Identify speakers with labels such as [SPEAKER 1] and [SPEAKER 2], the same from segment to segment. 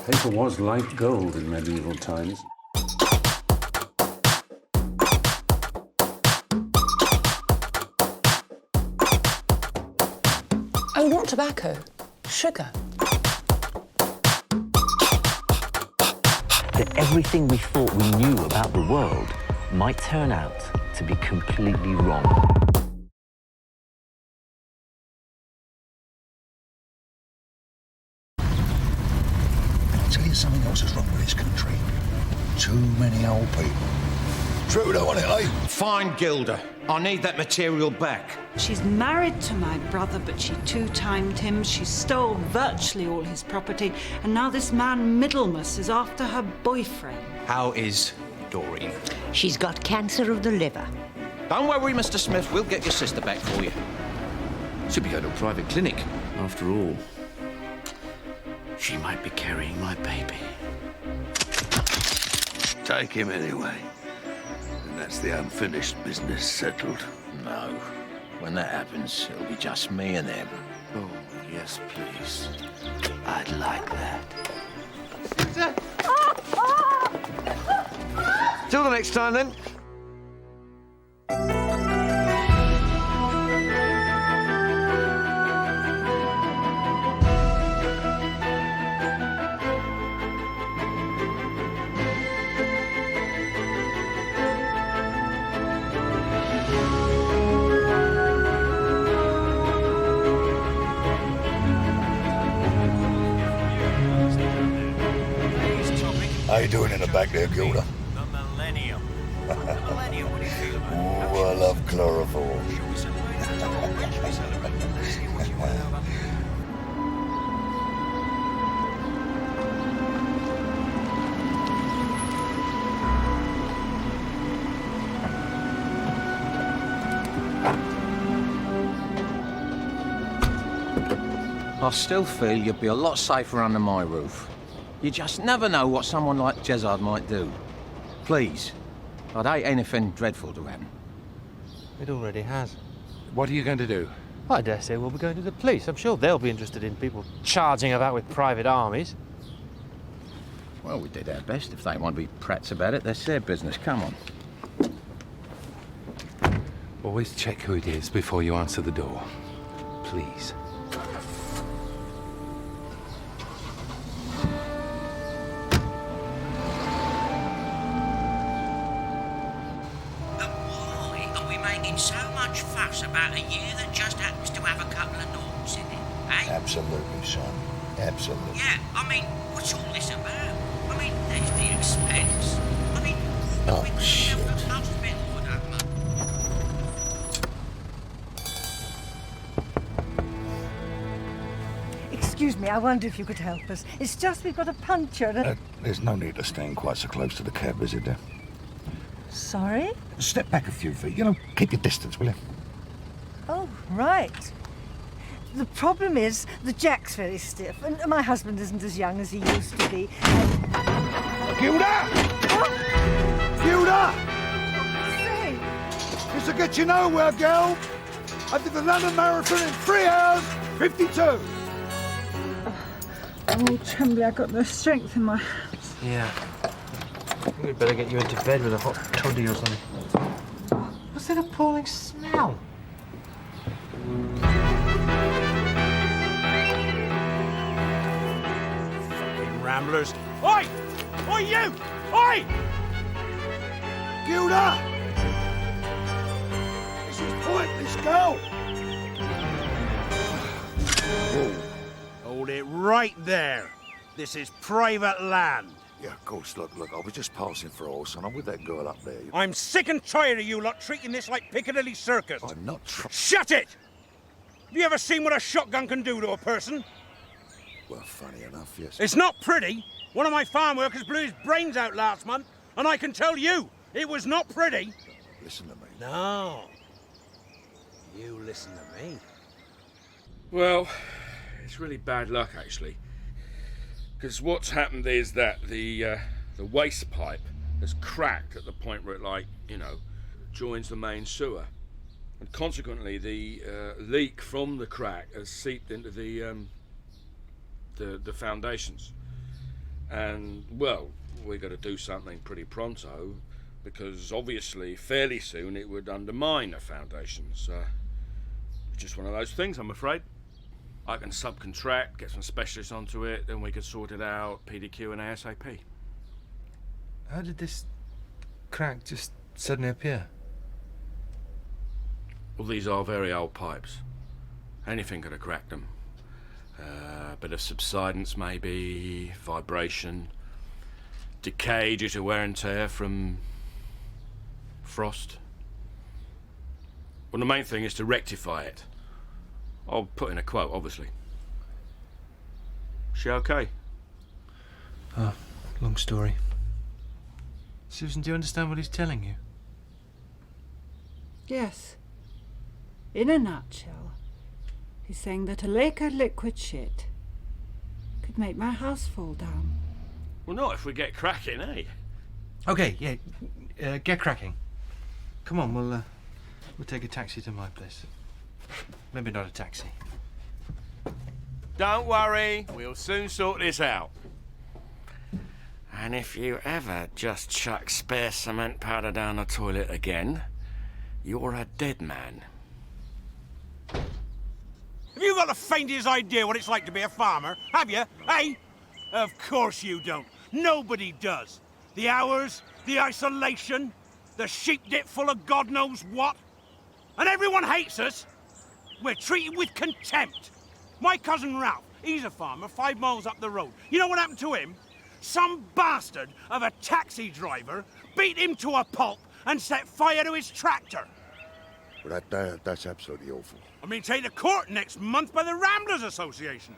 [SPEAKER 1] Paper was like gold in medieval times.
[SPEAKER 2] Oh, not tobacco. Sugar.
[SPEAKER 3] That everything we thought we knew about the world might turn out to be completely wrong.
[SPEAKER 4] I'll tell you something else is wrong with this country. Too many old people. True though, isn't it, eh?
[SPEAKER 5] Fine, Gilda. I need that material back.
[SPEAKER 6] She's married to my brother, but she two-timed him. She stole virtually all his property, and now this man Middlemass is after her boyfriend.
[SPEAKER 5] How is Doreen?
[SPEAKER 7] She's got cancer of the liver.
[SPEAKER 5] Don't worry, Mr. Smith. We'll get your sister back for you.
[SPEAKER 8] Should be going to a private clinic. After all, she might be carrying my baby.
[SPEAKER 9] Take him anyway. And that's the unfinished business settled.
[SPEAKER 5] No. When that happens, it'll be just me and them.
[SPEAKER 8] Oh, yes, please.
[SPEAKER 9] I'd like that.
[SPEAKER 10] Till the next time, then.
[SPEAKER 4] How you doing in the back there, Gilda?
[SPEAKER 11] The millennium. The millennium, what do you feel about it?
[SPEAKER 4] Oh, I love chloroform.
[SPEAKER 11] Shall we celebrate it tomorrow? When shall we celebrate it? See what you want about
[SPEAKER 5] I still feel you'd be a lot safer under my roof. You just never know what someone like Jezzard might do. Please, I'd hate anything dreadful to happen.
[SPEAKER 12] It already has.
[SPEAKER 1] What are you going to do?
[SPEAKER 12] I dare say we'll be going to the police. I'm sure they'll be interested in people charging about with private armies.
[SPEAKER 5] Well, we did our best. If they want to be prats about it, that's their business. Come on.
[SPEAKER 1] Always check who it is before you answer the door. Please.
[SPEAKER 11] why are we making so much fuss about a year that just happens to have a couple of noughts in it, eh?
[SPEAKER 4] Absolutely, son. Absolutely.
[SPEAKER 11] Yeah, I mean, what's all this about? I mean, there's the expense. I mean,
[SPEAKER 4] Oh, shit.
[SPEAKER 13] Excuse me, I wonder if you could help us. It's just we've got a puncture and...
[SPEAKER 4] There's no need to stand quite so close to the cab, is there?
[SPEAKER 13] Sorry?
[SPEAKER 4] Step back a few feet. You know, keep your distance, will you?
[SPEAKER 13] Oh, right. The problem is the jack's very stiff, and my husband isn't as young as he used to be.
[SPEAKER 4] Gilda! Gilda!
[SPEAKER 13] Say,
[SPEAKER 4] This will get you nowhere, girl. I did the London Marathon in 3 hours, 52.
[SPEAKER 13] I'm all trembly. I've got no strength in my hands.
[SPEAKER 12] Yeah. I think we'd better get you into bed with a hot toddy or something. What's that appalling smell?
[SPEAKER 11] Fucking ramblers. Oi! Oi, you! Oi!
[SPEAKER 4] Gilda! This is pointless, girl.
[SPEAKER 11] Hold it right there. This is private land.
[SPEAKER 4] Yeah, of course. Look, I was just passing for a horse, and I'm with that girl up there.
[SPEAKER 11] I'm sick and tired of you lot treating this like Piccadilly Circus.
[SPEAKER 4] I'm not
[SPEAKER 11] Shut it! Have you ever seen what a shotgun can do to a person?
[SPEAKER 4] Well, funny enough, yes.
[SPEAKER 11] It's not pretty. One of my farm workers blew his brains out last month, and I can tell you, it was not pretty.
[SPEAKER 4] Listen to me.
[SPEAKER 11] No. You listen to me.
[SPEAKER 14] Well, it's really bad luck, actually. Because what's happened is that the waste pipe has cracked at the point where it, like, you know, joins the main sewer. And consequently, the leak from the crack has seeped into the foundations. And, well, we got to do something pretty pronto, because obviously, fairly soon, it would undermine the foundations. It's just one of those things, I'm afraid. I can subcontract, get some specialists onto it, then we could sort it out, PDQ and ASAP.
[SPEAKER 12] How did this crack just suddenly appear?
[SPEAKER 14] Well, these are very old pipes. Anything could have cracked them. A bit of subsidence, maybe, vibration, decay due to wear and tear from frost. Well, the main thing is to rectify it. I'll put in a quote, obviously. She okay?
[SPEAKER 12] Oh, long story. Susan, do you understand what he's telling you?
[SPEAKER 6] Yes. In a nutshell, he's saying that a lake of liquid shit could make my house fall down.
[SPEAKER 14] Well, not if we get cracking, eh?
[SPEAKER 12] Okay, yeah, get cracking. Come on, we'll take a taxi to my place. Maybe not a taxi.
[SPEAKER 14] Don't worry, we'll soon sort this out. And if you ever just chuck spare cement powder down the toilet again, you're a dead man.
[SPEAKER 15] Have you got the faintest idea what it's like to be a farmer? Have you? Hey? Of course you don't. Nobody does. The hours, the isolation, the sheep dip full of God knows what. And everyone hates us. We're treated with contempt. My cousin Ralph, he's a farmer 5 miles up the road. You know what happened to him? Some bastard of a taxi driver beat him to a pulp and set fire to his tractor.
[SPEAKER 9] Well, that's absolutely awful.
[SPEAKER 15] I'm being taken to court next month by the Ramblers Association.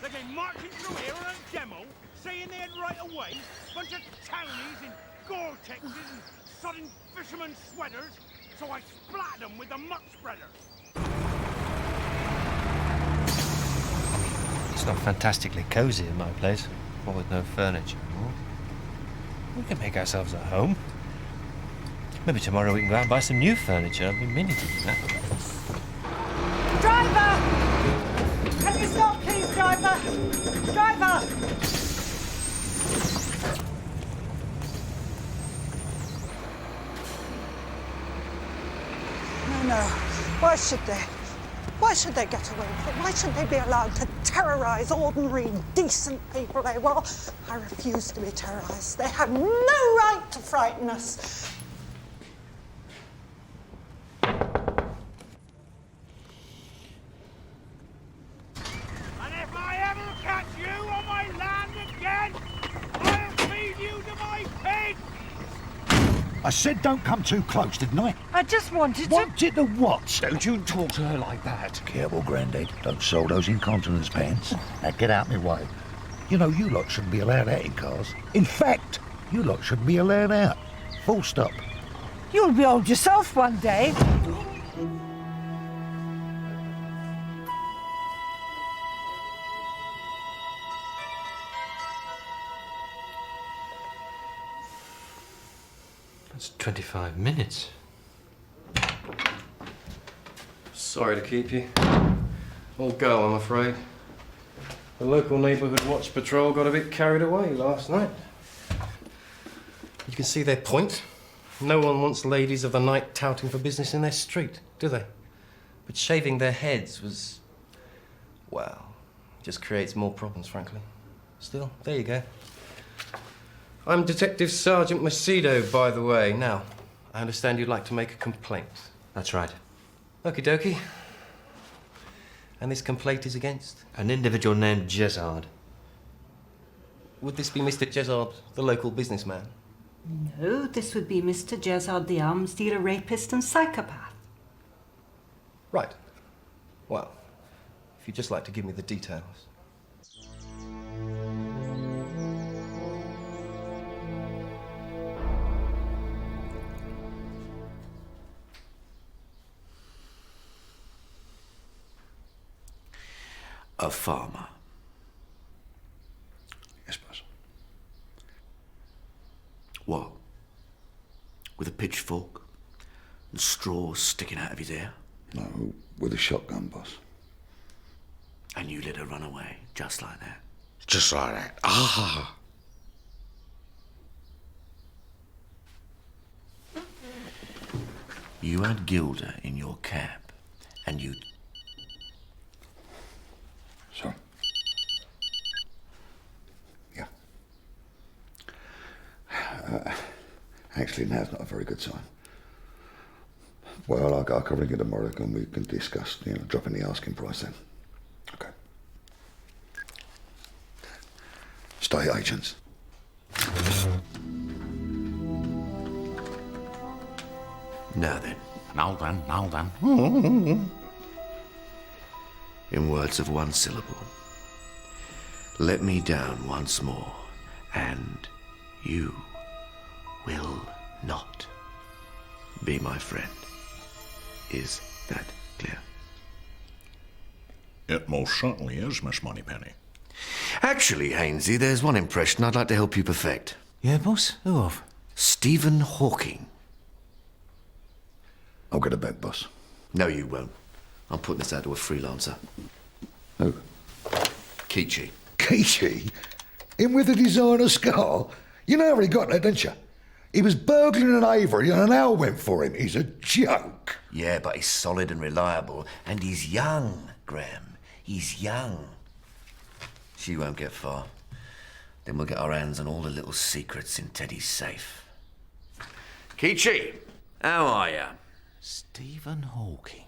[SPEAKER 15] They came marching through here on a demo, saying they had right of way, bunch of townies in Gore-Texes and sodden fisherman sweaters, so I splattered them with the muck spreader.
[SPEAKER 12] It's not fantastically cosy in my place, what with no furniture. We can make ourselves at home. Maybe tomorrow we can go out and buy some new furniture. I've been meaning to do that.
[SPEAKER 13] Driver! Can you stop, please, driver? Driver!
[SPEAKER 2] No. Why should they? Why should they get away with it? Why should they be allowed to terrorise ordinary, decent people? Well, I refuse to be terrorised. They have no right to frighten us.
[SPEAKER 15] And if I ever catch you on my land again, I'll feed you to my pigs!
[SPEAKER 4] I said don't come too close, didn't I?
[SPEAKER 13] I just wanted to...
[SPEAKER 4] Wanted to what?
[SPEAKER 1] Don't you talk to her like that.
[SPEAKER 4] Careful, Grandad. Don't sell those incontinence pants. Now get out my way. You know, you lot shouldn't be allowed out in cars. In fact, you lot shouldn't be allowed out. Full stop.
[SPEAKER 13] You'll be old yourself one day.
[SPEAKER 12] That's 25 minutes.
[SPEAKER 16] Sorry to keep you. All go, I'm afraid. The local neighbourhood watch patrol got a bit carried away last night. You can see their point. No one wants ladies of the night touting for business in their street, do they? But shaving their heads was, well, just creates more problems, frankly. Still, there you go. I'm Detective Sergeant Macedo, by the way. Now, I understand you'd like to make a complaint.
[SPEAKER 12] That's right.
[SPEAKER 16] Okie dokie. And this complaint is against?
[SPEAKER 12] An individual named Jezzard.
[SPEAKER 16] Would this be Mr. Jezzard, the local businessman?
[SPEAKER 6] No, this would be Mr. Jezzard, the arms dealer, rapist, and psychopath.
[SPEAKER 16] Right. Well, if you'd just like to give me the details.
[SPEAKER 9] A farmer.
[SPEAKER 4] Yes, boss.
[SPEAKER 9] What? With a pitchfork and straws sticking out of his ear?
[SPEAKER 4] No, with a shotgun, boss.
[SPEAKER 9] And you let her run away, just like that?
[SPEAKER 4] Just like that. Ah!
[SPEAKER 9] You had Gilda in your cab, and you...
[SPEAKER 4] Sorry. Yeah. Actually, now's not a very good sign. Well, I'll cover it tomorrow and we can discuss, dropping the asking price then. Okay. Stay agents.
[SPEAKER 9] Now then.
[SPEAKER 8] Now then.
[SPEAKER 9] In words of one syllable, let me down once more, and you will not be my friend. Is that clear?
[SPEAKER 17] It most certainly is, Miss Moneypenny.
[SPEAKER 9] Actually, Hainsey, there's one impression I'd like to help you perfect.
[SPEAKER 8] Yeah, boss? Who of?
[SPEAKER 9] Stephen Hawking.
[SPEAKER 4] I'll get it back, boss.
[SPEAKER 9] No, you won't. I'm putting this out to a freelancer.
[SPEAKER 4] Who?
[SPEAKER 9] Keachy.
[SPEAKER 4] Keachy? Him with the designer scar? You know how he got there, don't you? He was burgling an Avery and an owl went for him. He's a joke.
[SPEAKER 9] Yeah, but he's solid and reliable. And he's young, Graham. He's young. She won't get far. Then we'll get our hands on all the little secrets in Teddy's safe. Keachy, how are ya?
[SPEAKER 8] Stephen Hawking.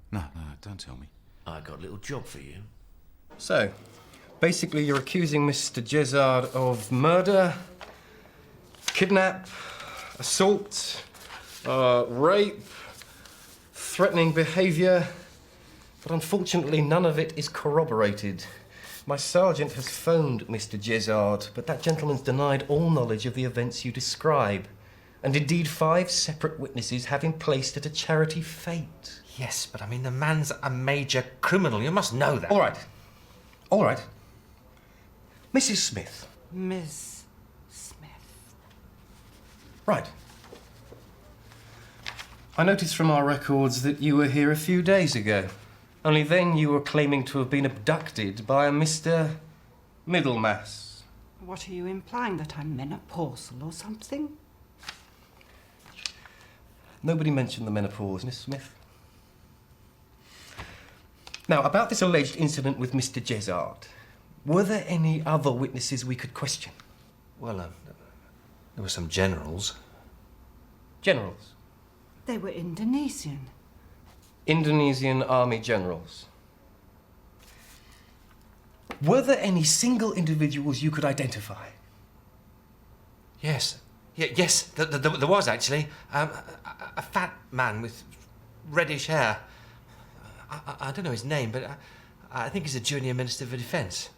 [SPEAKER 8] No, don't tell me.
[SPEAKER 9] I got a little job for you.
[SPEAKER 16] So, basically you're accusing Mr. Jezzard of murder, kidnap, assault, rape, threatening behaviour, but unfortunately none of it is corroborated. My sergeant has phoned Mr. Jezzard, but that gentleman's denied all knowledge of the events you describe. And indeed 5 separate witnesses have him placed at a charity fete.
[SPEAKER 12] Yes, but I mean, the man's a major criminal. You must know that.
[SPEAKER 16] All right. All right. Mrs. Smith.
[SPEAKER 6] Miss Smith.
[SPEAKER 16] Right. I noticed from our records that you were here a few days ago. Only then you were claiming to have been abducted by a Mr. Middlemass.
[SPEAKER 6] What are you implying, that I'm menopausal or something?
[SPEAKER 16] Nobody mentioned the menopause, Miss Smith. Now, about this alleged incident with Mr. Jezzard, were there any other witnesses we could question?
[SPEAKER 12] Well, there were some generals.
[SPEAKER 16] Generals?
[SPEAKER 6] They were Indonesian.
[SPEAKER 16] Indonesian army generals. Were there any single individuals you could identify?
[SPEAKER 12] Yes. Yes, there was actually. A fat man with reddish hair. I don't know his name, but I think he's a junior Minister for Defence.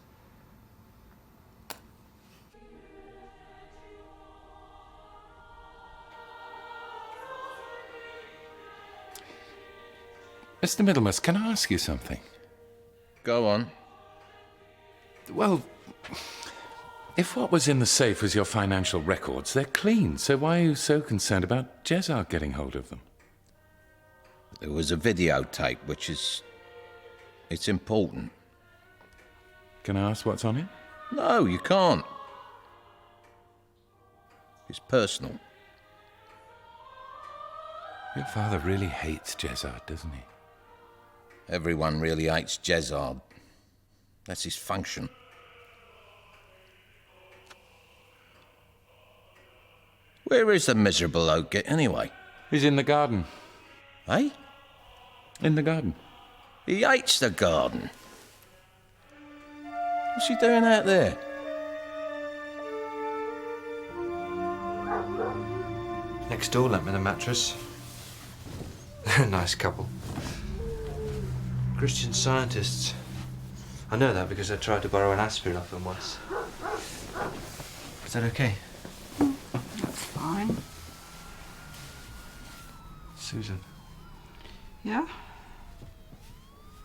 [SPEAKER 1] Mr. Middlemass, can I ask you something?
[SPEAKER 5] Go on.
[SPEAKER 1] Well, if what was in the safe was your financial records, they're clean, so why are you so concerned about Jezzard getting hold of them?
[SPEAKER 5] There was a videotape, which is... it's important.
[SPEAKER 1] Can I ask what's on it?
[SPEAKER 5] No, you can't. It's personal.
[SPEAKER 1] Your father really hates Jezzard, doesn't he?
[SPEAKER 5] Everyone really hates Jezzard. That's his function. Where is the miserable oak anyway?
[SPEAKER 1] He's in the garden.
[SPEAKER 5] Eh?
[SPEAKER 1] In the garden.
[SPEAKER 5] He hates the garden. What's he doing out there?
[SPEAKER 12] Next door lent me the mattress. Nice couple. Christian Scientists. I know that because I tried to borrow an aspirin off them once. Is that okay?
[SPEAKER 6] That's fine.
[SPEAKER 12] Susan.
[SPEAKER 6] Yeah?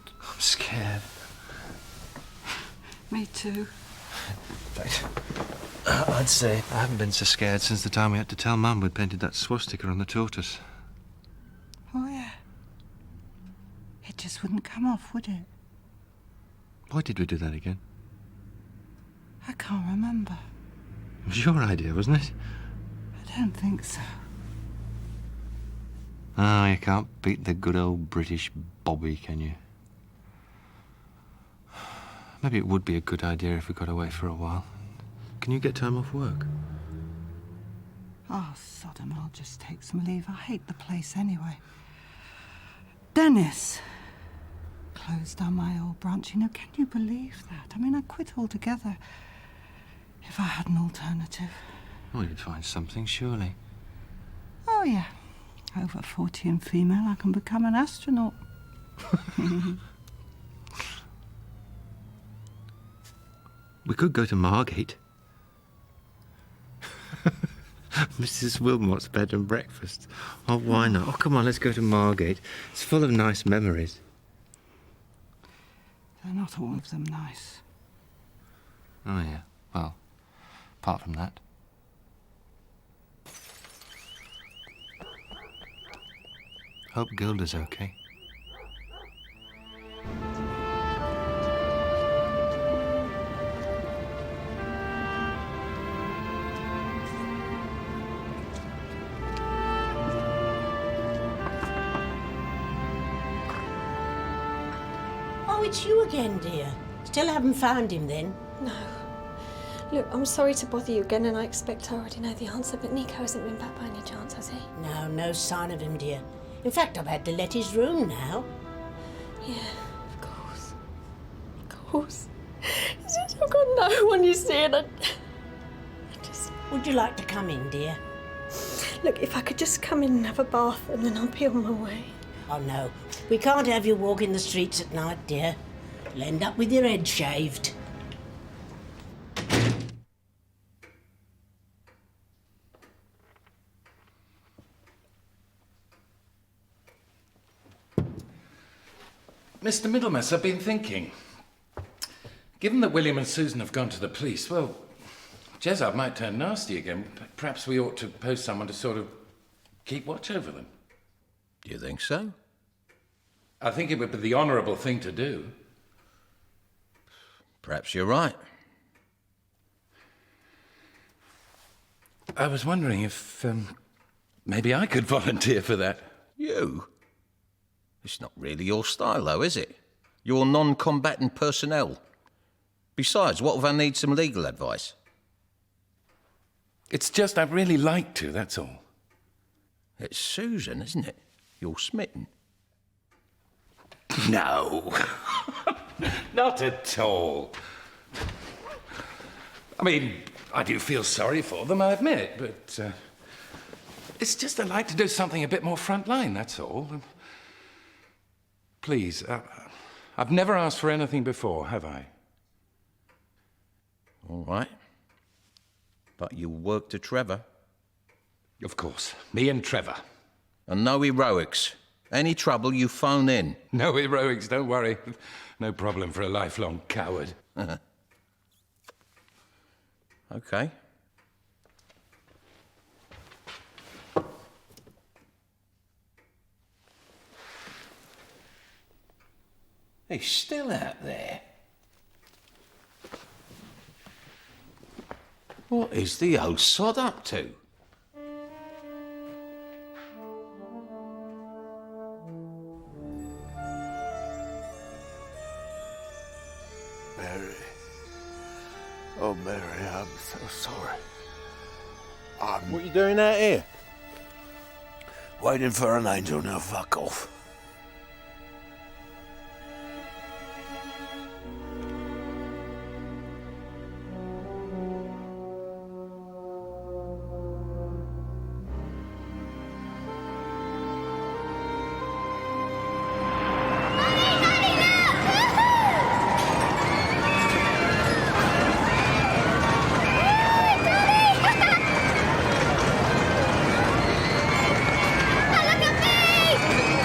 [SPEAKER 12] I'm scared.
[SPEAKER 6] Me too.
[SPEAKER 12] I'd say I haven't been so scared since the time we had to tell Mum we'd painted that swastika on the tortoise.
[SPEAKER 6] Oh, yeah. It just wouldn't come off, would it?
[SPEAKER 12] Why did we do that again?
[SPEAKER 6] I can't remember.
[SPEAKER 12] It was your idea, wasn't it?
[SPEAKER 6] I don't think so.
[SPEAKER 12] Oh, you can't beat the good old British Bobby, can you? Maybe it would be a good idea if we got away for a while. Can you get time off work?
[SPEAKER 6] Oh, Sodom, I'll just take some leave. I hate the place anyway. Dennis closed down my old branch. You know, can you believe that? I mean, I quit altogether. If I had an alternative.
[SPEAKER 12] Well, you'd find something, surely.
[SPEAKER 6] Oh, yeah. Over 40 and female, I can become an astronaut.
[SPEAKER 12] We could go to Margate. Mrs. Wilmot's bed and breakfast. Oh, why not? Oh, come on, let's go to Margate. It's full of nice memories.
[SPEAKER 6] They're not all of them nice.
[SPEAKER 12] Oh, yeah. Well, apart from that. Hope Gilda's okay.
[SPEAKER 7] Oh, it's you again, dear. Still haven't found him, then?
[SPEAKER 18] No. Look, I'm sorry to bother you again, and I expect I already know the answer, but Nico hasn't been back by any chance, has he?
[SPEAKER 7] No, no sign of him, dear. In fact, I've had to let his room now.
[SPEAKER 18] Yeah, of course. Of course. It's just I've got no one, you see, and I just...
[SPEAKER 7] Would you like to come in, dear?
[SPEAKER 18] Look, if I could just come in and have a bath, and then I'll be on my way.
[SPEAKER 7] Oh, no. We can't have you walking the streets at night, dear. You'll end up with your head shaved.
[SPEAKER 1] Mr. Middlemass, I've been thinking. Given that William and Susan have gone to the police, well, Jezzard might turn nasty again. Perhaps we ought to post someone to sort of keep watch over them.
[SPEAKER 5] Do you think so?
[SPEAKER 1] I think it would be the honourable thing to do.
[SPEAKER 5] Perhaps you're right.
[SPEAKER 1] I was wondering if maybe I could volunteer for that.
[SPEAKER 5] You? It's not really your style, though, is it? You're non-combatant personnel. Besides, what if I need some legal advice?
[SPEAKER 1] It's just I'd really like to, that's all.
[SPEAKER 5] It's Susan, isn't it? You're smitten.
[SPEAKER 1] No. Not at all. I mean, I do feel sorry for them, I admit, but it's just I'd like to do something a bit more frontline, that's all. Please, I've never asked for anything before, have I?
[SPEAKER 5] All right. But you work to Trevor.
[SPEAKER 1] Of course. Me and Trevor.
[SPEAKER 5] And no heroics. Any trouble, you phone in.
[SPEAKER 1] No heroics, don't worry. No problem for a lifelong coward.
[SPEAKER 5] Okay. He's still out there. What is the old sod up to?
[SPEAKER 4] Mary. Oh, Mary, I'm so sorry.
[SPEAKER 15] What are you doing out here?
[SPEAKER 4] Waiting for an angel, now fuck off.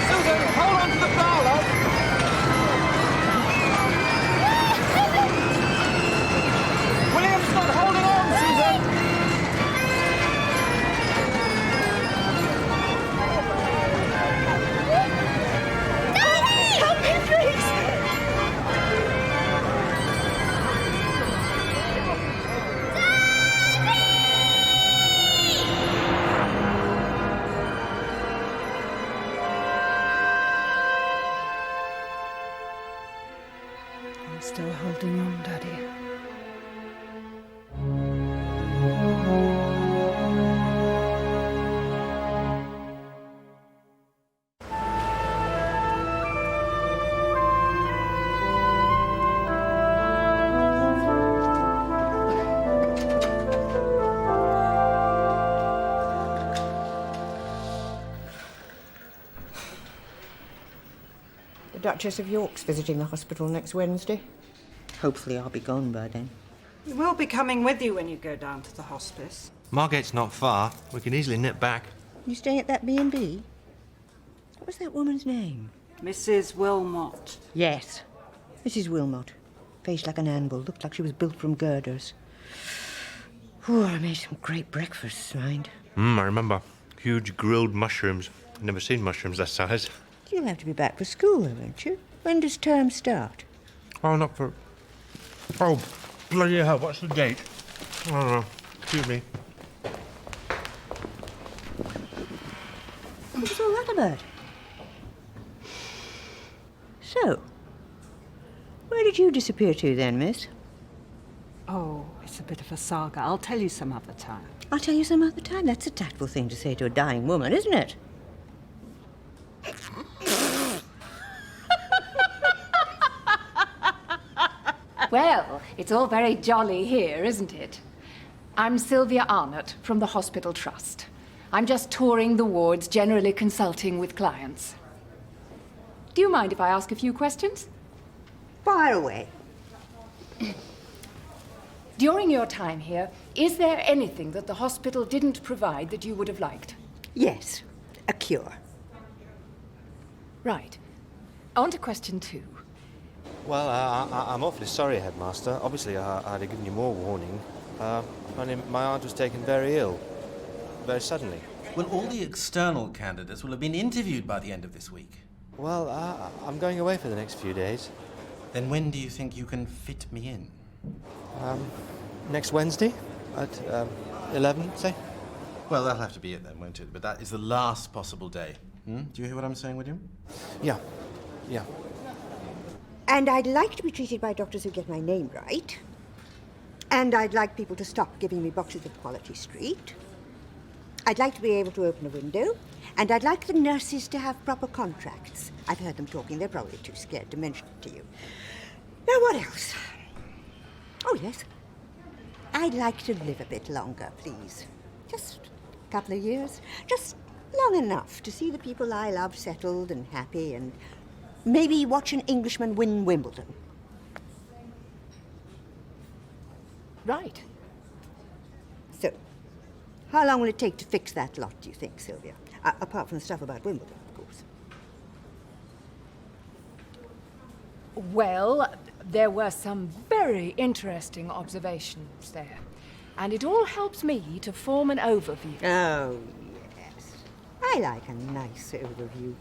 [SPEAKER 15] Susan!
[SPEAKER 6] I'm still holding on, Daddy.
[SPEAKER 19] The Duchess of York's visiting the hospital next Wednesday. Hopefully I'll be gone by then.
[SPEAKER 6] We'll be coming with you when you go down to the hospice.
[SPEAKER 12] Margate's not far. We can easily nip back.
[SPEAKER 19] You staying at that B&B? What was that woman's name?
[SPEAKER 6] Mrs. Wilmot.
[SPEAKER 19] Yes, Mrs. Wilmot. Face like an anvil, looked like she was built from girders. Oh, I made some great breakfasts, mind.
[SPEAKER 12] I remember. Huge grilled mushrooms. Never seen mushrooms that size.
[SPEAKER 19] You'll have to be back for school, though, won't you? When does term start?
[SPEAKER 12] Oh, not for... Oh, bloody hell, what's the date? I don't know. Excuse me.
[SPEAKER 19] What's all that about? So, where did you disappear to then, miss?
[SPEAKER 6] Oh, it's a bit of a saga. I'll tell you some other time.
[SPEAKER 19] I'll tell you some other time. That's a tactful thing to say to a dying woman, isn't it?
[SPEAKER 20] Well, it's all very jolly here, isn't it? I'm Sylvia Arnott from the Hospital Trust. I'm just touring the wards, generally consulting with clients. Do you mind if I ask a few questions?
[SPEAKER 19] Fire away.
[SPEAKER 20] During your time here, is there anything that the hospital didn't provide that you would have liked?
[SPEAKER 19] Yes, a cure.
[SPEAKER 20] Right. On to question 2.
[SPEAKER 12] Well, I'm awfully sorry, Headmaster. Obviously, I'd have given you more warning. My aunt was taken very ill. Very suddenly.
[SPEAKER 16] Well, all the external candidates will have been interviewed by the end of this week.
[SPEAKER 12] Well, I'm going away for the next few days.
[SPEAKER 16] Then when do you think you can fit me in?
[SPEAKER 12] Next Wednesday at 11, say?
[SPEAKER 16] Well, that'll have to be it then, won't it? But that is the last possible day. Do you hear what I'm saying, William?
[SPEAKER 12] Yeah.
[SPEAKER 19] And I'd like to be treated by doctors who get my name right. And I'd like people to stop giving me boxes of Quality Street. I'd like to be able to open a window. And I'd like the nurses to have proper contracts. I've heard them talking. They're probably too scared to mention it to you. Now, what else? Oh, yes. I'd like to live a bit longer, please. Just a couple of years. Just long enough to see the people I love settled and happy and maybe watch an Englishman win Wimbledon.
[SPEAKER 20] Right.
[SPEAKER 19] So, how long will it take to fix that lot, do you think, Sylvia? Apart from the stuff about Wimbledon, of course.
[SPEAKER 20] Well, there were some very interesting observations there. And it all helps me to form an overview.
[SPEAKER 19] Oh, yes. I like a nice overview.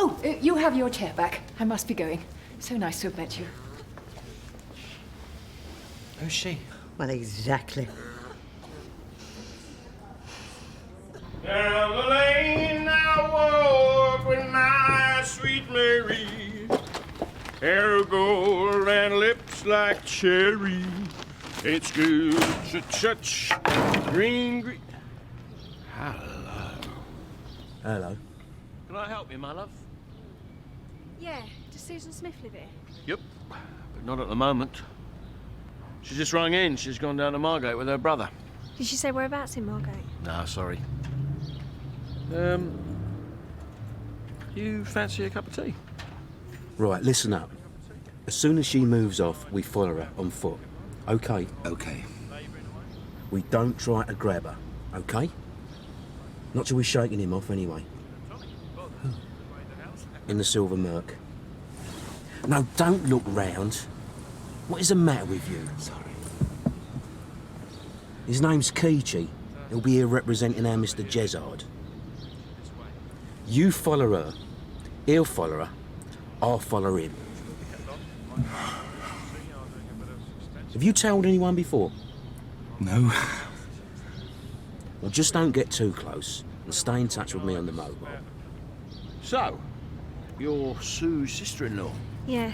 [SPEAKER 20] Oh, you have your chair back. I must be going. So nice to have met you.
[SPEAKER 16] Who's she?
[SPEAKER 19] Well, exactly.
[SPEAKER 14] Down the lane I walk with my sweet Mary. Hair of gold and lips like cherry. It's good to touch green. Hello.
[SPEAKER 21] Hello.
[SPEAKER 14] Can I help you, my love?
[SPEAKER 18] Yeah, does Susan Smith live here?
[SPEAKER 14] Yep, but not at the moment. She just rung in. She's gone down to Margate with her brother.
[SPEAKER 18] Did she say whereabouts in Margate?
[SPEAKER 14] No, sorry. You fancy a cup of tea?
[SPEAKER 21] Right, listen up. As soon as she moves off, we follow her on foot. Okay?
[SPEAKER 16] Okay.
[SPEAKER 21] We don't try to grab her, okay? Not till we're shaking him off, anyway. In the silver murk. No, don't look round. What is the matter with you?
[SPEAKER 16] Sorry.
[SPEAKER 21] His name's Keechy. He'll be here representing our Mr. Jezzard. You follow her. He'll follow her. I'll follow him. Have you told anyone before?
[SPEAKER 16] No.
[SPEAKER 21] Well, just don't get too close and stay in touch with me on the mobile.
[SPEAKER 14] So, you're Sue's sister-in-law?
[SPEAKER 18] Yeah.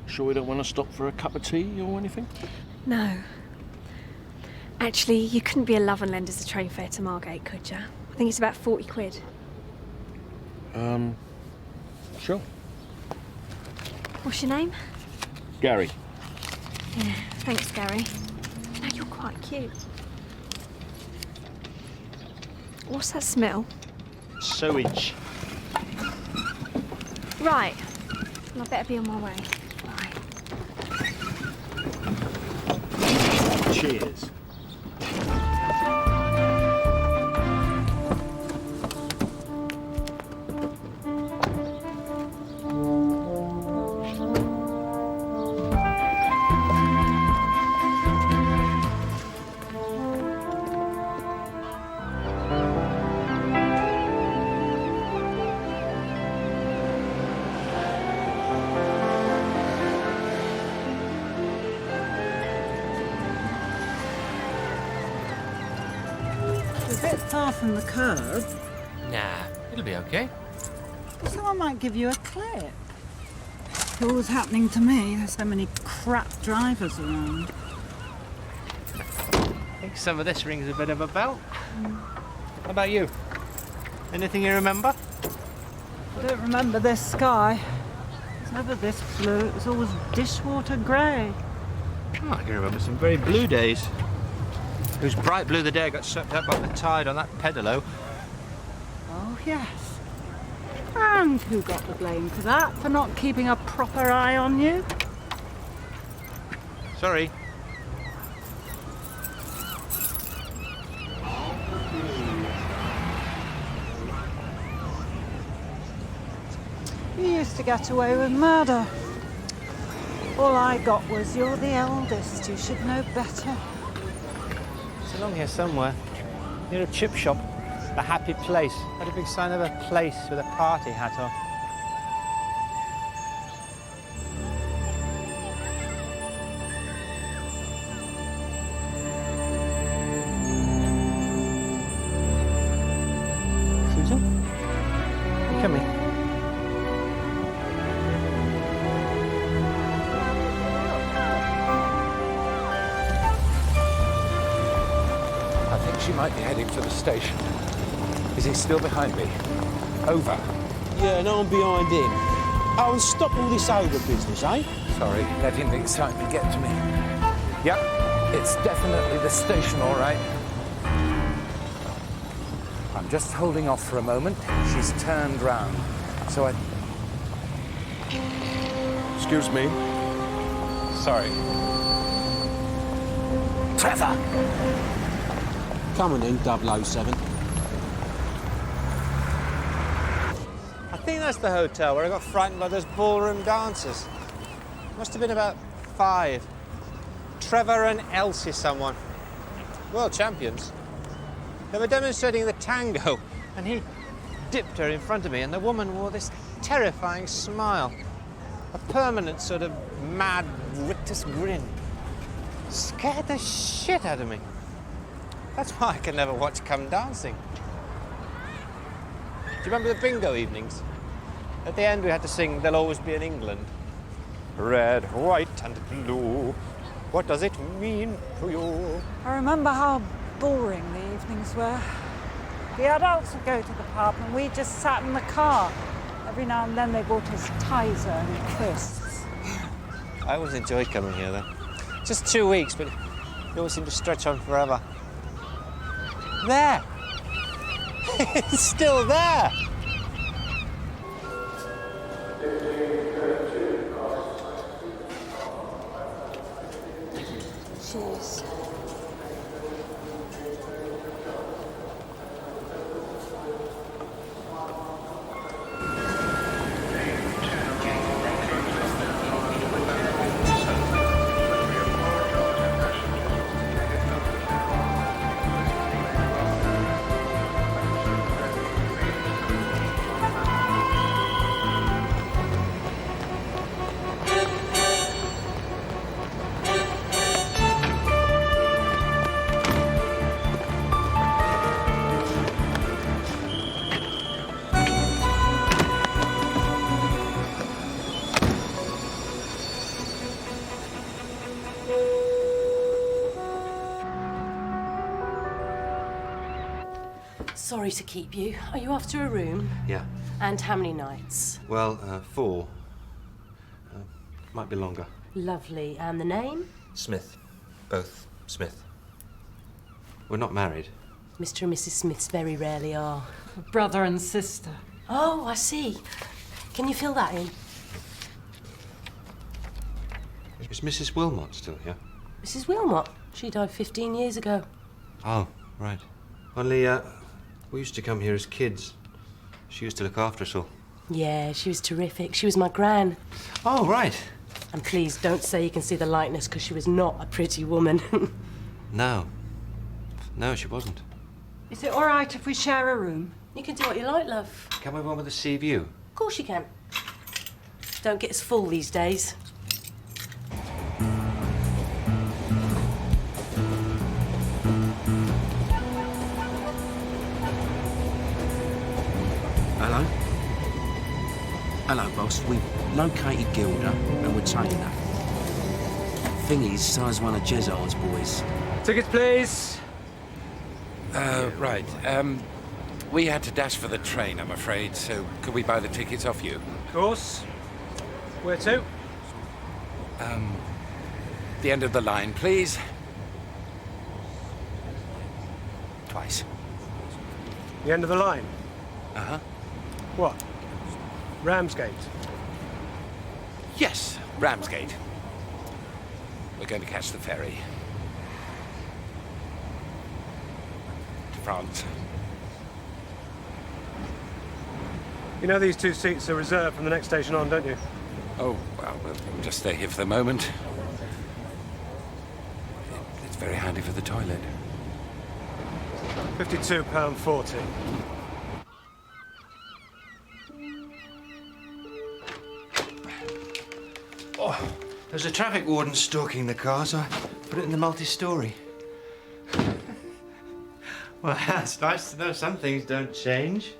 [SPEAKER 8] Sure we don't want to stop for a cup of tea or anything?
[SPEAKER 18] No. Actually, you couldn't be a love and lend as a train fare to Margate, could you? I think it's about 40 quid.
[SPEAKER 8] Sure.
[SPEAKER 18] What's your name?
[SPEAKER 8] Gary.
[SPEAKER 18] Yeah, thanks, Gary. No, you're quite cute. What's that smell?
[SPEAKER 12] Sewage.
[SPEAKER 18] Right. Well, I better be on my way. Bye.
[SPEAKER 8] Cheers.
[SPEAKER 6] A bit far from the curb.
[SPEAKER 12] Nah, it'll be okay.
[SPEAKER 6] Someone might give you a clip. It's always happening to me. There's so many crap drivers around.
[SPEAKER 12] I think some of this rings a bit of a bell. How about you? Anything you remember?
[SPEAKER 6] I don't remember this sky. It's never this blue. It was always dishwater grey.
[SPEAKER 12] Oh, I can remember some very blue days. It was bright blue the day I got swept up by the tide on that pedalo.
[SPEAKER 6] Oh, yes. And who got the blame for that? For not keeping a proper eye on you?
[SPEAKER 12] Sorry.
[SPEAKER 6] You used to get away with murder. All I got was you're the eldest. You should know better.
[SPEAKER 12] It's along here somewhere. Near a chip shop. The Happy Place. Had a big sign of a place with a party hat on. Susan? Come here.
[SPEAKER 1] I think she might be heading for the station. Is he still behind me? Over.
[SPEAKER 21] Yeah, no, I'm behind him. Oh, and stop all this over business, eh?
[SPEAKER 1] Sorry, letting the excitement get to me. Yep, it's definitely the station, all right. I'm just holding off for a moment. She's turned round, so I...
[SPEAKER 8] Excuse me.
[SPEAKER 1] Sorry.
[SPEAKER 21] Trevor! Come on in, 007.
[SPEAKER 12] I think that's the hotel where I got frightened by those ballroom dancers. Must have been about 5. Trevor and Elsie someone. World champions. They were demonstrating the tango, and he dipped her in front of me, and the woman wore this terrifying smile. A permanent sort of mad, rictus grin. Scared the shit out of me. That's why I can never watch Come Dancing. Do you remember the bingo evenings? At the end we had to sing There'll Always Be an England. Red, white and blue. What does it mean to you?
[SPEAKER 6] I remember how boring the evenings were. The adults would go to the pub and we just sat in the car. Every now and then they brought us Tizer and crisps.
[SPEAKER 12] I always enjoyed coming here though. Just 2 weeks, but it always seemed to stretch on forever. There! It's still there!
[SPEAKER 18] Cheers.
[SPEAKER 3] Sorry to keep you. Are you after a room?
[SPEAKER 16] Yeah.
[SPEAKER 3] And how many nights?
[SPEAKER 16] Well, 4. Might be longer.
[SPEAKER 3] Lovely. And the name?
[SPEAKER 16] Smith. Both Smith. We're not married.
[SPEAKER 3] Mr. and Mrs. Smiths very rarely are.
[SPEAKER 6] Brother and sister.
[SPEAKER 3] Oh, I see. Can you fill that in?
[SPEAKER 16] Is Mrs. Wilmot still here?
[SPEAKER 3] Mrs. Wilmot? She died 15 years ago.
[SPEAKER 16] Oh, right. Only, we used to come here as kids. She used to look after us all.
[SPEAKER 3] Yeah, she was terrific. She was my gran.
[SPEAKER 16] Oh, right.
[SPEAKER 3] And please don't say you can see the likeness, because she was not a pretty woman.
[SPEAKER 16] No. No, she wasn't.
[SPEAKER 6] Is it all right if we share a room?
[SPEAKER 3] You can do what you like, love.
[SPEAKER 16] Can we have one with a sea view?
[SPEAKER 3] Of course you can. Don't get us full these days.
[SPEAKER 21] Hello? Hello, boss. We've located Gilda and we're taking her. Thing is, so's one of Jezzard's boys.
[SPEAKER 1] Tickets, please. Right. We had to dash for the train, I'm afraid, so could we buy the tickets off you?
[SPEAKER 12] Of course. Where to?
[SPEAKER 1] The end of the line, please. Twice.
[SPEAKER 12] The end of the line?
[SPEAKER 1] Uh-huh.
[SPEAKER 12] What? Ramsgate?
[SPEAKER 1] Yes, Ramsgate. We're going to catch the ferry. To France.
[SPEAKER 12] You know these 2 seats are reserved from the next station on, don't you?
[SPEAKER 1] Oh, well, we'll just stay here for the moment. It's very handy for the toilet.
[SPEAKER 12] £52.40.
[SPEAKER 16] Oh, there's a traffic warden stalking the car, so I put it in the multi-story. Well, it's nice to know some things don't change.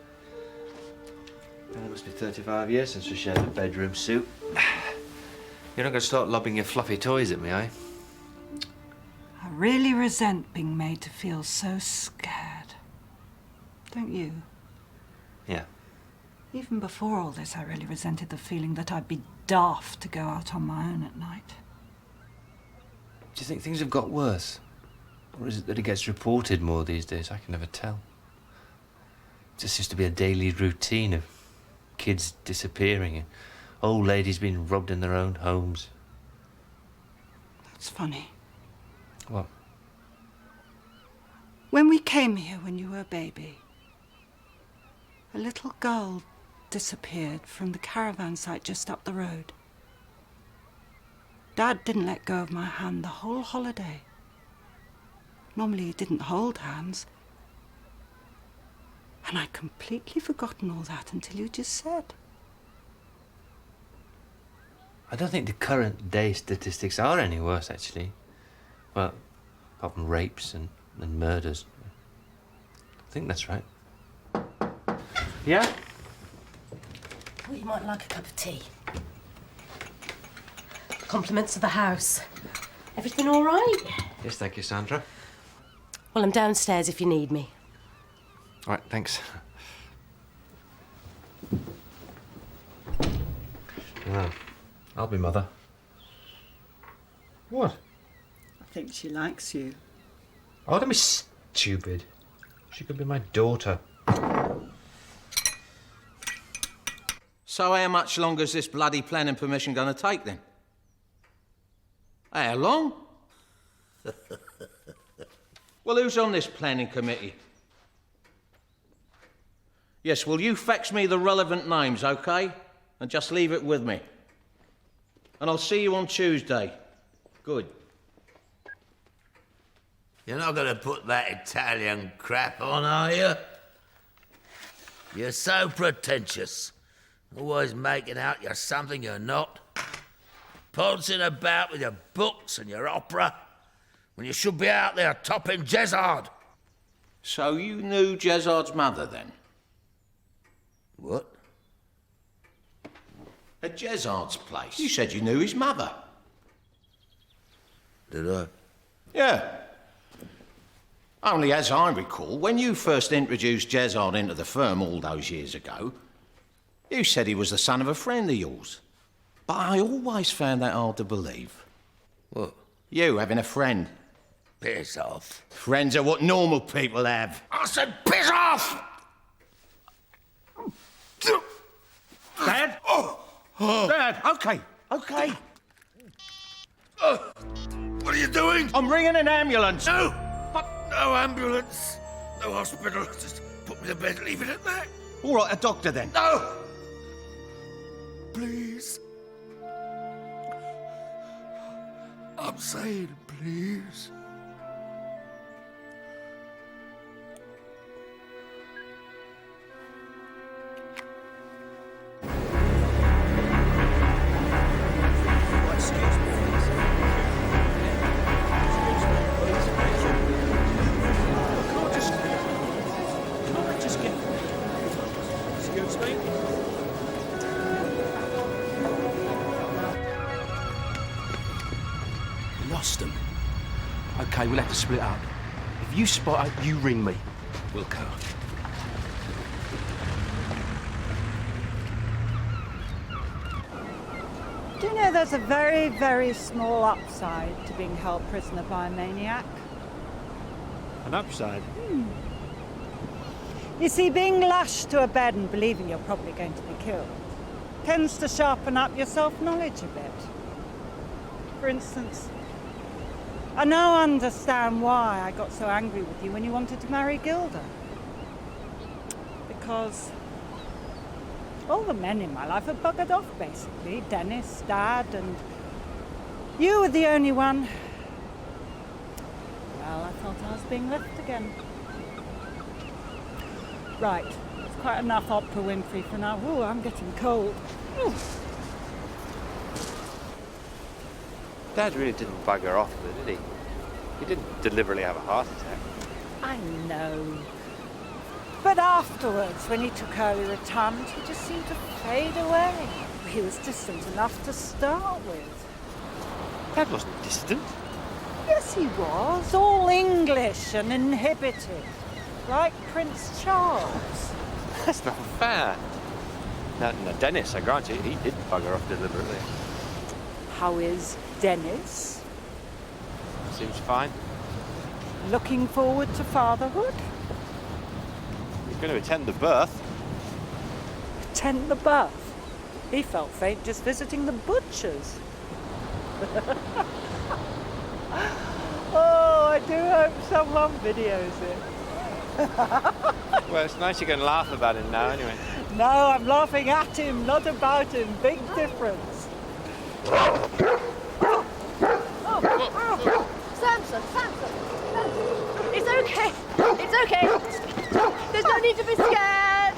[SPEAKER 16] It must be 35 years since we shared a bedroom suit. You're not going to start lobbing your fluffy toys at me, eh?
[SPEAKER 6] I really resent being made to feel so scared. Don't you?
[SPEAKER 16] Yeah.
[SPEAKER 6] Even before all this, I really resented the feeling that I'd be daft to go out on my own at night.
[SPEAKER 16] Do you think things have got worse? Or is it that it gets reported more these days? I can never tell. It just seems to be a daily routine of kids disappearing and old ladies being robbed in their own homes.
[SPEAKER 6] That's funny.
[SPEAKER 16] What?
[SPEAKER 6] When we came here when you were a baby, a little girl disappeared from the caravan site just up the road. Dad didn't let go of my hand the whole holiday. Normally he didn't hold hands. And I'd completely forgotten all that until you just said.
[SPEAKER 16] I don't think the current day statistics are any worse, actually. Well, apart from rapes and murders. I think that's right. Yeah?
[SPEAKER 3] Oh, you might like a cup of tea. Compliments of the house. Everything all right?
[SPEAKER 16] Yes, thank you, Sandra.
[SPEAKER 3] Well, I'm downstairs if you need me.
[SPEAKER 16] All right, thanks. Well, I'll be mother. What?
[SPEAKER 6] I think she likes you.
[SPEAKER 16] Oh, don't be stupid. She could be my daughter.
[SPEAKER 5] So how much longer is this bloody planning permission going to take, then? How long? Well, who's on this planning committee? Yes, will you fax me the relevant names, OK? And just leave it with me. And I'll see you on Tuesday. Good.
[SPEAKER 9] You're not going to put that Italian crap on, are you? You're so pretentious. Always making out you're something you're not. Pouncing about with your books and your opera when you should be out there topping Jezzard.
[SPEAKER 5] So you knew Jezzard's mother, then?
[SPEAKER 9] What?
[SPEAKER 5] At Jezzard's place. You said you knew his mother.
[SPEAKER 9] Did I?
[SPEAKER 5] Yeah. Only as I recall, when you first introduced Jezzard into the firm all those years ago, you said he was the son of a friend of yours. But I always found that hard to believe.
[SPEAKER 9] What?
[SPEAKER 5] You having a friend.
[SPEAKER 9] Piss off.
[SPEAKER 5] Friends are what normal people have.
[SPEAKER 9] I said piss off!
[SPEAKER 5] Dad? Dad, okay.
[SPEAKER 9] What are you doing?
[SPEAKER 5] I'm ringing an ambulance.
[SPEAKER 9] No! No ambulance. No hospital. Just put me to bed, leave it at that.
[SPEAKER 5] All right, a doctor then.
[SPEAKER 9] No! Please. I'm saying please.
[SPEAKER 21] Lost them. Okay, we'll have to split up. If you spot her, you ring me. We'll go.
[SPEAKER 6] Do you know there's a very, very small upside to being held prisoner by a maniac?
[SPEAKER 12] An upside?
[SPEAKER 6] You see, being lashed to a bed and believing you're probably going to be killed tends to sharpen up your self-knowledge a bit. For instance, I now understand why I got so angry with you when you wanted to marry Gilda. Because all the men in my life are buggered off, basically. Dennis, Dad, and you were the only one. Well, I thought I was being left again. Right, it's quite enough Oprah Winfrey for now. Ooh, I'm getting cold. Ooh.
[SPEAKER 12] Dad really didn't bugger off with it, did he? He didn't deliberately have a heart attack.
[SPEAKER 6] I know. But afterwards, when he took early retirement, he just seemed to fade away. He was distant enough to start with.
[SPEAKER 12] Dad wasn't distant.
[SPEAKER 6] Yes, he was. All English and inhibited. Like Prince Charles.
[SPEAKER 12] That's not fair. No, Dennis, I grant you, he did bugger off deliberately.
[SPEAKER 6] How is Dennis?
[SPEAKER 12] Seems fine.
[SPEAKER 6] Looking forward to fatherhood?
[SPEAKER 12] He's going to attend the birth.
[SPEAKER 6] Attend the birth? He felt faint just visiting the butchers. Oh, I do hope someone videos it.
[SPEAKER 12] Well, it's nice you can laugh about him now, anyway.
[SPEAKER 6] No, I'm laughing at him, not about him. Big difference.
[SPEAKER 18] Samson! It's okay. It's okay. There's no need to be scared.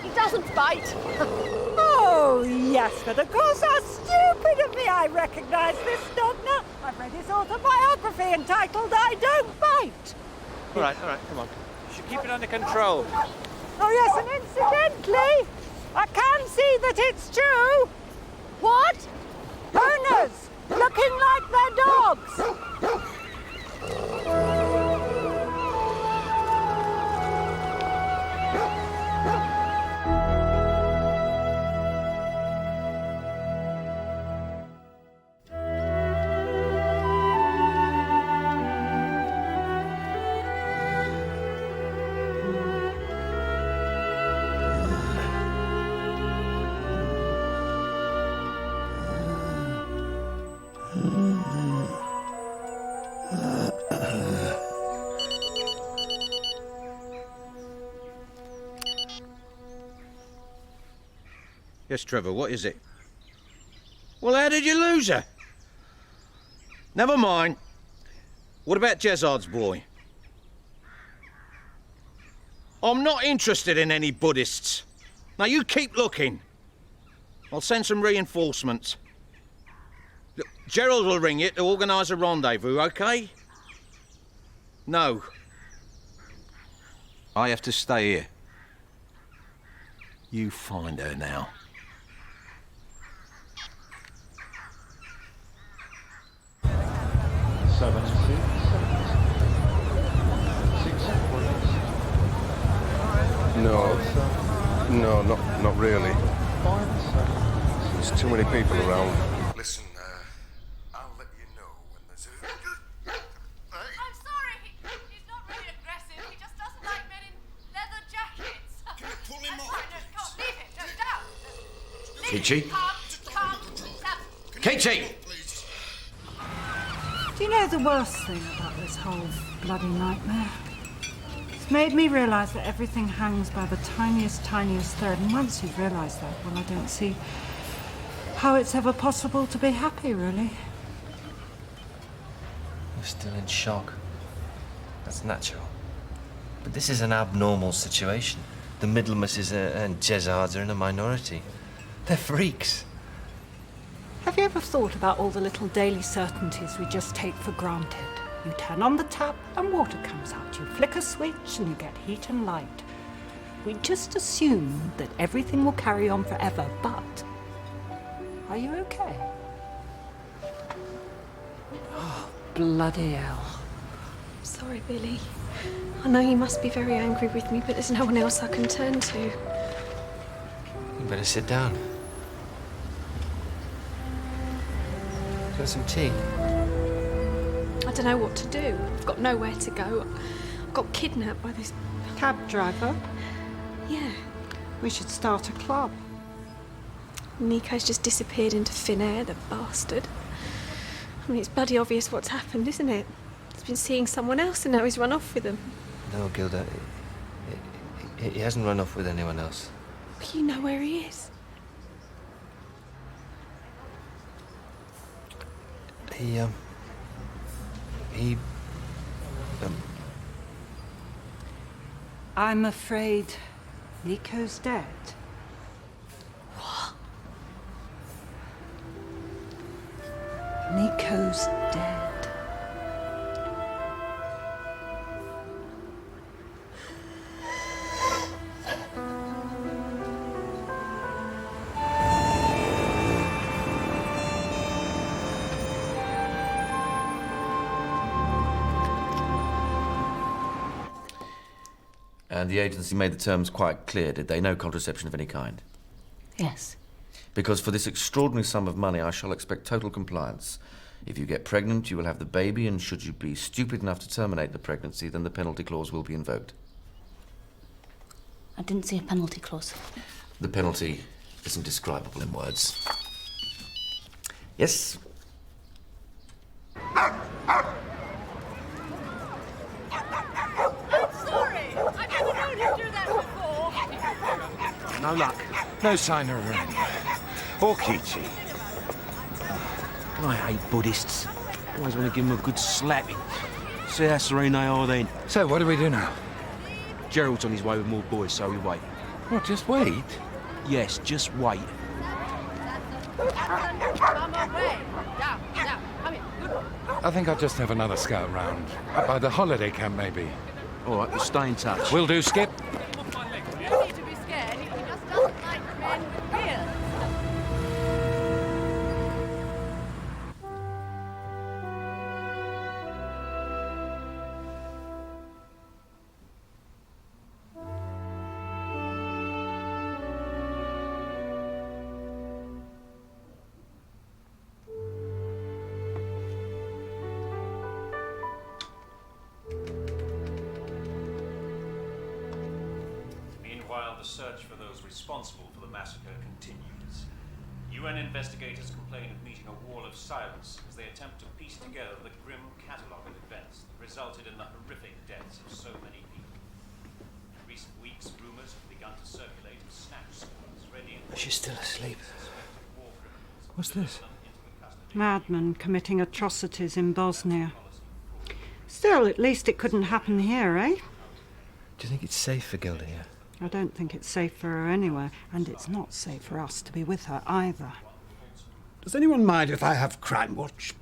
[SPEAKER 18] He doesn't bite.
[SPEAKER 6] Oh, yes, but of course, how stupid of me. I recognise this doctor. I've read his autobiography entitled I Don't Bite.
[SPEAKER 12] All right, come on. You should keep it under control.
[SPEAKER 6] Oh, yes, and incidentally, I can see that it's true.
[SPEAKER 18] What?
[SPEAKER 6] Owners looking like their dogs.
[SPEAKER 5] Yes, Trevor, what is it? Well, how did you lose her? Never mind. What about Jezzard's boy? I'm not interested in any Buddhists. Now, you keep looking. I'll send some reinforcements. Look, Gerald will ring you to organise a rendezvous, OK? No. I have to stay here. You find her now.
[SPEAKER 17] So that's 2, 7.
[SPEAKER 10] No, not really. There's too many people around.
[SPEAKER 22] Listen, I'll let you know when there's a...
[SPEAKER 18] I'm sorry. He's not really aggressive. He just doesn't like men in leather jackets.
[SPEAKER 22] Can you pull him off?
[SPEAKER 18] No, come on, leave him. No, down.
[SPEAKER 5] Kichi?
[SPEAKER 18] Calm.
[SPEAKER 5] Kichi!
[SPEAKER 6] Do you know the worst thing about this whole bloody nightmare? It's made me realise that everything hangs by the tiniest thread, and once you've realised that, well, I don't see how it's ever possible to be happy, really.
[SPEAKER 16] You're still in shock. That's natural. But this is an abnormal situation. The Middlemasses and Jezzards are in a minority. They're freaks.
[SPEAKER 6] Have you ever thought about all the little daily certainties we just take for granted? You turn on the tap and water comes out. You flick a switch and you get heat and light. We just assume that everything will carry on forever, but are you okay?
[SPEAKER 18] Oh, bloody hell. Sorry, Billy. I know you must be very angry with me, but there's no one else I can turn to.
[SPEAKER 16] You better sit down. Got some tea?
[SPEAKER 18] I don't know what to do. I've got nowhere to go. I got kidnapped by this
[SPEAKER 6] cab driver.
[SPEAKER 18] Yeah.
[SPEAKER 6] We should start a club.
[SPEAKER 18] Nico's just disappeared into thin air, the bastard. I mean, it's bloody obvious what's happened, isn't it? He's been seeing someone else and now he's run off with them.
[SPEAKER 16] No, Gilda. He hasn't run off with anyone else.
[SPEAKER 18] You know where he is.
[SPEAKER 6] I'm afraid Nico's dead.
[SPEAKER 18] What?
[SPEAKER 6] Nico's dead.
[SPEAKER 9] And the agency made the terms quite clear, did they? No contraception of any kind.
[SPEAKER 7] Yes.
[SPEAKER 9] Because for this extraordinary sum of money, I shall expect total compliance. If you get pregnant, you will have the baby, and should you be stupid enough to terminate the pregnancy, then the penalty clause will be invoked.
[SPEAKER 7] I didn't see a penalty clause.
[SPEAKER 9] The penalty isn't describable in words. Yes?
[SPEAKER 18] I'm sorry! I've never known him do that before!
[SPEAKER 1] No luck. No sign of Ren. Or Kichi.
[SPEAKER 21] I hate Buddhists. Always want to give them a good slapping. See how serene they are then.
[SPEAKER 1] So, what do we do now?
[SPEAKER 21] Gerald's on his way with more boys, so we wait.
[SPEAKER 1] What, just wait?
[SPEAKER 21] Yes, just wait.
[SPEAKER 18] Come away! Down, come here.
[SPEAKER 1] I think I'll just have another scout round. Up by the holiday camp, maybe.
[SPEAKER 21] All right, we'll stay in touch.
[SPEAKER 1] Will do, Skip.
[SPEAKER 18] You don't need to be scared. He just doesn't like men with beards.
[SPEAKER 23] Meanwhile, the search for those responsible for the massacre continues. UN investigators complain of meeting a wall of silence as they attempt to piece together the grim catalogue of events that resulted in the horrific deaths of so many people. In recent weeks, rumours have begun to circulate of snatch squads ready...
[SPEAKER 16] She's still asleep.
[SPEAKER 6] What's this? Madmen committing atrocities in Bosnia. Still, at least it couldn't happen here, eh?
[SPEAKER 16] Do you think it's safe for Gilda here?
[SPEAKER 6] I don't think it's safe for her anywhere, and it's not safe for us to be with her either.
[SPEAKER 15] Does anyone mind if I have Crime Watch?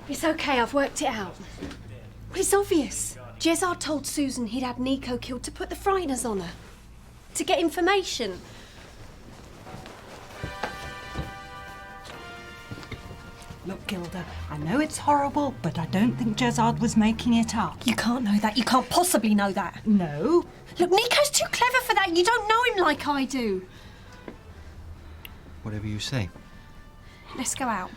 [SPEAKER 18] It's okay, I've worked it out. Well, it's obvious. Jezzard told Susan he'd had Nico killed to put the frighteners on her. To get information.
[SPEAKER 6] Look, Gilda, I know it's horrible, but I don't think Jezzard was making it up.
[SPEAKER 18] You can't know that. You can't possibly know that.
[SPEAKER 6] No.
[SPEAKER 18] Look, Nico's too clever for that. You don't know him like I do.
[SPEAKER 12] Whatever you say.
[SPEAKER 18] Let's go out.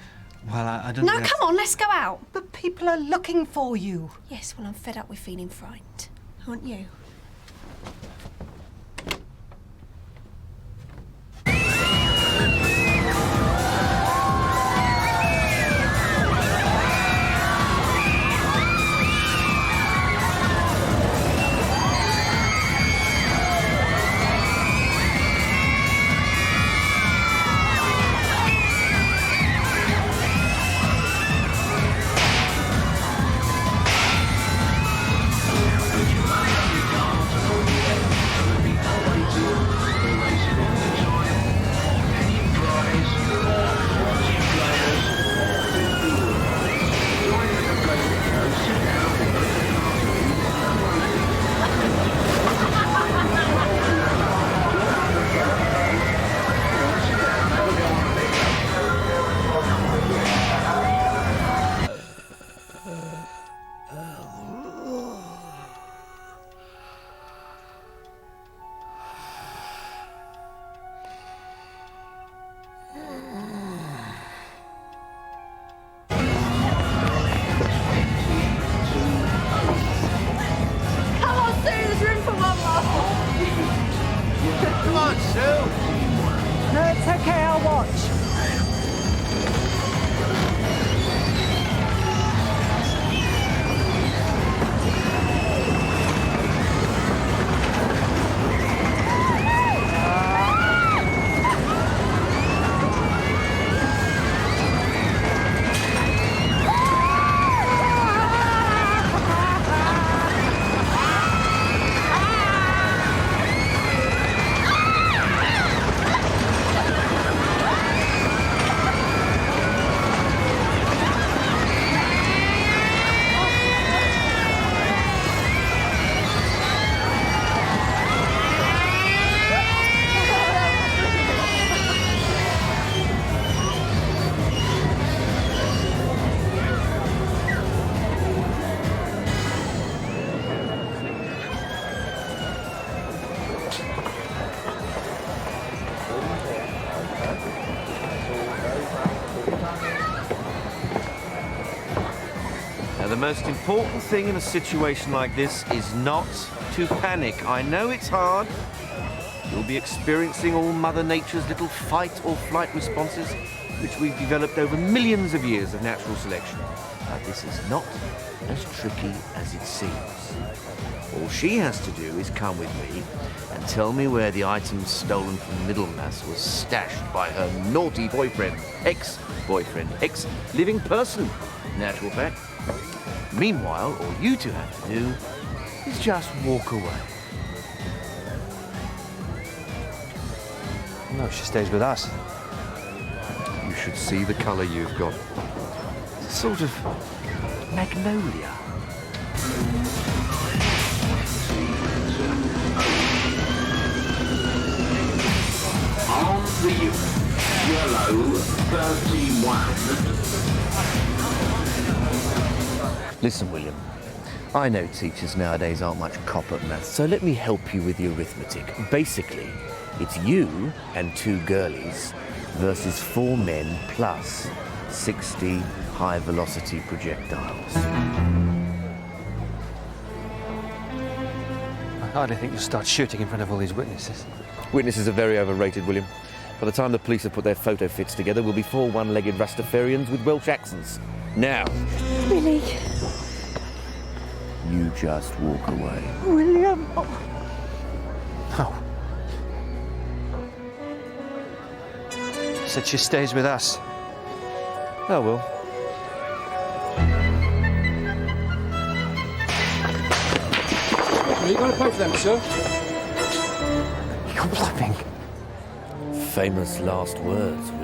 [SPEAKER 12] Well, I don't
[SPEAKER 18] No,
[SPEAKER 12] think
[SPEAKER 18] come on, let's go out.
[SPEAKER 6] But people are looking for you.
[SPEAKER 18] Yes, well, I'm fed up with feeling frightened. Aren't you?
[SPEAKER 6] No, it's okay, I'll watch.
[SPEAKER 9] The most important thing in a situation like this is not to panic. I know it's hard. You'll be experiencing all Mother Nature's little fight or flight responses, which we've developed over millions of years of natural selection. But this is not as tricky as it seems. All she has to do is come with me and tell me where the items stolen from Middlemass was stashed by her naughty boyfriend, ex-boyfriend, ex-living person. Natural fact. Meanwhile, all you two have to do is just walk away.
[SPEAKER 12] No, she stays with us.
[SPEAKER 9] You should see the colour you've got. It's a sort of magnolia.
[SPEAKER 2] On the yellow 31.
[SPEAKER 9] Listen, William, I know teachers nowadays aren't much cop at maths, so let me help you with the arithmetic. Basically, it's you and 2 girlies versus 4 men plus 60 high-velocity projectiles.
[SPEAKER 12] I hardly think you'll start shooting in front of all these witnesses.
[SPEAKER 9] Witnesses are very overrated, William. By the time the police have put their photo fits together, we'll be 4 one-legged Rastafarians with Welsh accents. Now.
[SPEAKER 18] Billy.
[SPEAKER 9] You just walk away.
[SPEAKER 6] William.
[SPEAKER 12] No. Said she stays with us.
[SPEAKER 9] Oh, well.
[SPEAKER 16] Are you going to pay for them, sir?
[SPEAKER 12] You're bluffing.
[SPEAKER 9] Famous last words, William.